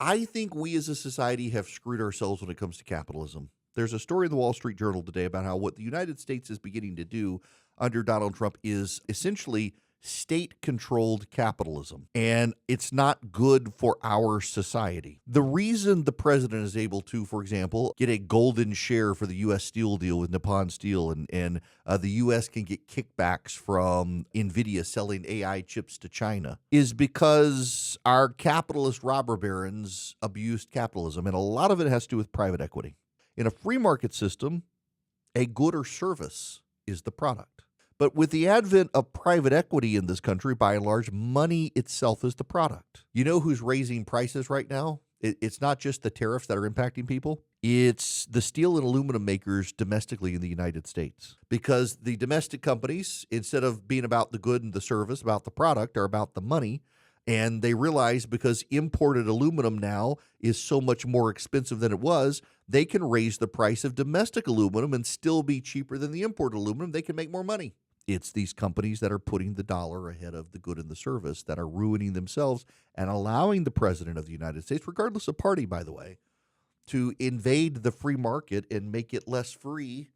I think we as a society have screwed ourselves when it comes to capitalism. There's a story in the Wall Street Journal today about how what the United States is beginning to do under Donald Trump is essentially state controlled capitalism. And it's not good for our society. The reason the president is able to, for example, get a golden share for the U.S. Steel deal with Nippon Steel and the U.S. can get kickbacks from NVIDIA selling AI chips to China is because our capitalist robber barons abused capitalism. And a lot of it has to do with private equity. In a free market system, a good or service is the product. But with the advent of private equity in this country, by and large, money itself is the product. You know who's raising prices right now? It's not just the tariffs that are impacting people. It's the steel and aluminum makers domestically in the United States. Because the domestic companies, instead of being about the good and the service, about the product, are about the money. And they realize because imported aluminum now is so much more expensive than it was, they can raise the price of domestic aluminum and still be cheaper than the imported aluminum. They can make more money. It's these companies that are putting the dollar ahead of the good and the service that are ruining themselves and allowing the president of the United States, regardless of party, by the way, to invade the free market and make it less free.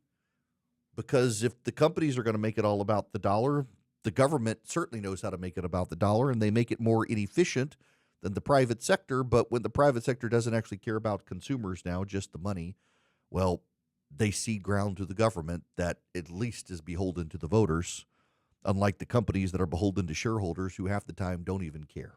Because if the companies are going to make it all about the dollar, the government certainly knows how to make it about the dollar, and they make it more inefficient than the private sector. But when the private sector doesn't actually care about consumers now, just the money, well, they cede ground to the government that at least is beholden to the voters, unlike the companies that are beholden to shareholders who half the time don't even care.